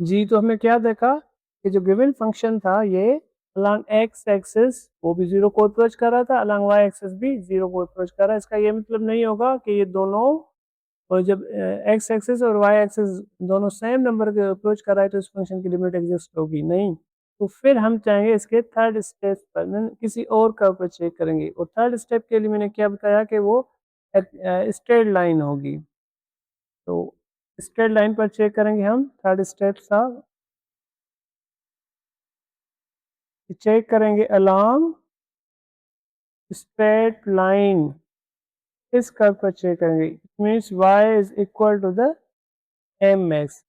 जी, तो हमने क्या देखा कि जो गिवन फंक्शन था ये अलोंग एक्स एक्सिस वो भी 0 को अप्रोच कर रहा था, अलोंग वाई एक्सिस भी 0 को अप्रोच कर रहा है। इसका ये मतलब नहीं होगा कि ये दोनों और जब एक्स एक्सिस और वाई एक्सिस दोनों सेम नंबर के अप्रोच कर रहा है तो इस फंक्शन की लिमिट एग्जिस्ट होगी नहीं। तो फिर हम चाहेंगे इसके थर्ड स्टेप पर किसी और कर्व पर चेक करेंगे और थर्ड स्टेप के लिए मैंने क्या बताया कि वो स्ट्रेट लाइन होगी। तो स्ट्रेट लाइन पर चेक करेंगे हम। थर्ड स्टेप था चेक करेंगे अलोंग स्ट्रेट लाइन, इस कर्व पर चेक करेंगे। इट मीन्स y is equal to the M X.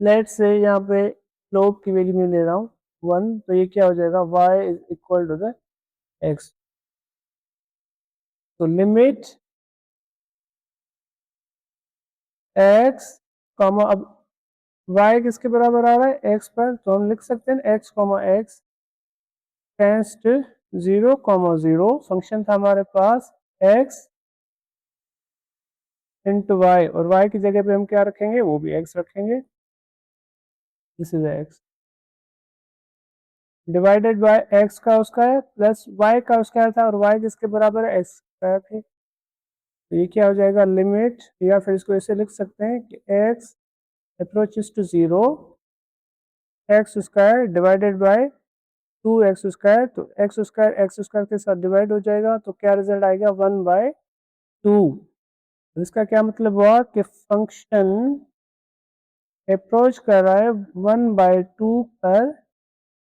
Let say यहाँ पे स्लोप की वैल्यू मैं ले रहा हूँ 1, तो ये क्या हो जाएगा y is equal to the x। तो लिमिट x कॉमा, अब y किसके बराबर आ रहा है x पर, तो हम लिख सकते हैं x comma x tends to 0 comma 0। Function था हमारे पास x इंटू वाई और y की जगह पे हम क्या रखेंगे, वो भी x रखेंगे। This is x divided by x का स्क्वायर प्लस y का स्क्वायर था और y किसके बराबर है x स्क्वायर थे। तो ये क्या हो जाएगा लिमिट, या फिर इसको ऐसे लिख सकते हैं कि x approaches to 0 x square divided by 2x square. तो एक्स स्क्वायर के साथ डिवाइड हो जाएगा तो क्या रिजल्ट आएगा 1/2। तो इसका क्या मतलब हुआ कि फंक्शन अप्रोच कर रहा है 1/2 पर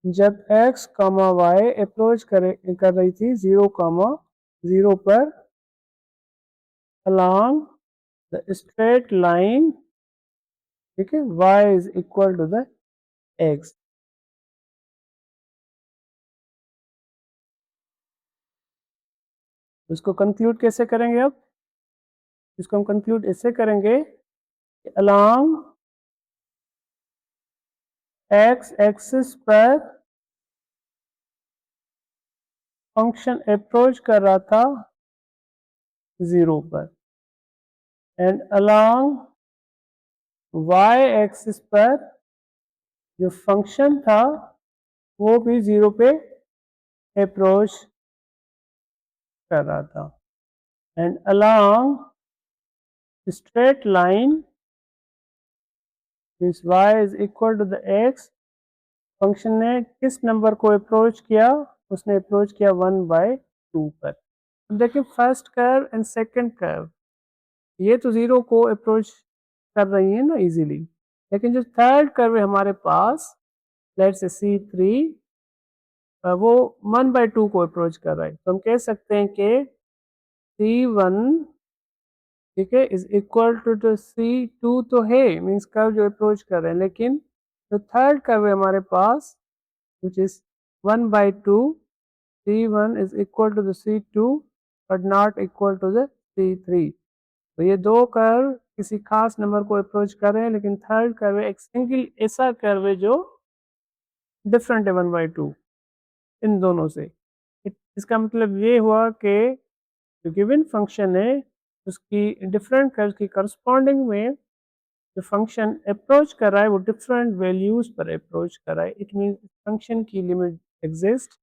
जब x कॉमा वाई अप्रोच कर रही थी 0 कॉमा 0 पर along the straight line, ठीक है, y is equal to the x। इसको कंक्लूड कैसे करेंगे अब, इसको हम कंक्लूड ऐसे करेंगे कि along x एक्सिस पर फंक्शन अप्रोच कर रहा था 0 पर एंड along y एक्सिस पर जो फंक्शन था वो भी 0 पे अप्रोच कर रहा था and along straight line means y is equal to the x। Function ने किस नंबर को अप्रोच किया, उसने अप्रोच किया 1/2 पर। अब देखिए first curve and second curve ये तो 0 को अप्रोच कर रही है ना इजीली, लेकिन जो थर्ड कर्व है हमारे पास लेट्स से C3 वो 1/2 को अप्रोच कर रहा है। तो हम कह सकते हैं कि C1 ठीक है इज इक्वल टू C2 तो है, मीन्स कर्व जो अप्रोच कर रहे हैं, लेकिन जो थर्ड कर्व है हमारे पास which is 1/2, C1 is equal to the C2 but not equal to the C3। तो ये दो कर्व किसी खास नंबर को अप्रोच कर रहे हैं, लेकिन थर्ड कर्व एक सिंगल ऐसा कर्व है जो डिफरेंट है 1/2 इन दोनों से। इसका मतलब ये हुआ कि जो गिवन फंक्शन है उसकी डिफरेंट कर्व की करस्पॉन्डिंग में जो फंक्शन अप्रोच कर रहा है वो डिफरेंट वैल्यूज पर अप्रोच कर रहा है। इट मीन फंक्शन की लिमिट एग्जिस्ट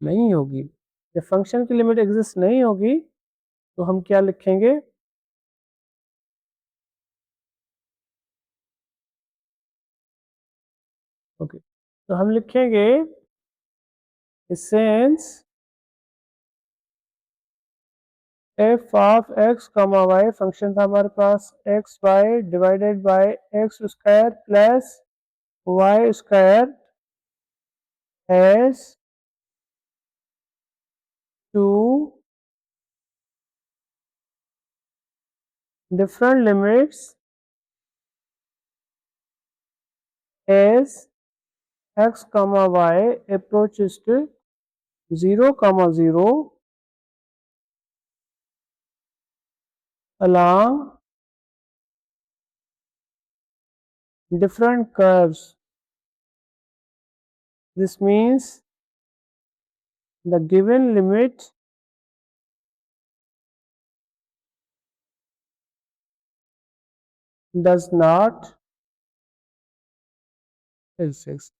नहीं होगी। जब फंक्शन की लिमिट एग्जिस्ट नहीं होगी तो हम क्या लिखेंगे, ओके तो हम लिखेंगे since f of x comma y, function था हमारे पास x y divided by x square plus y square has two different limits as x comma y approaches to 0 comma 0 along different curves. This means the given limit does not L6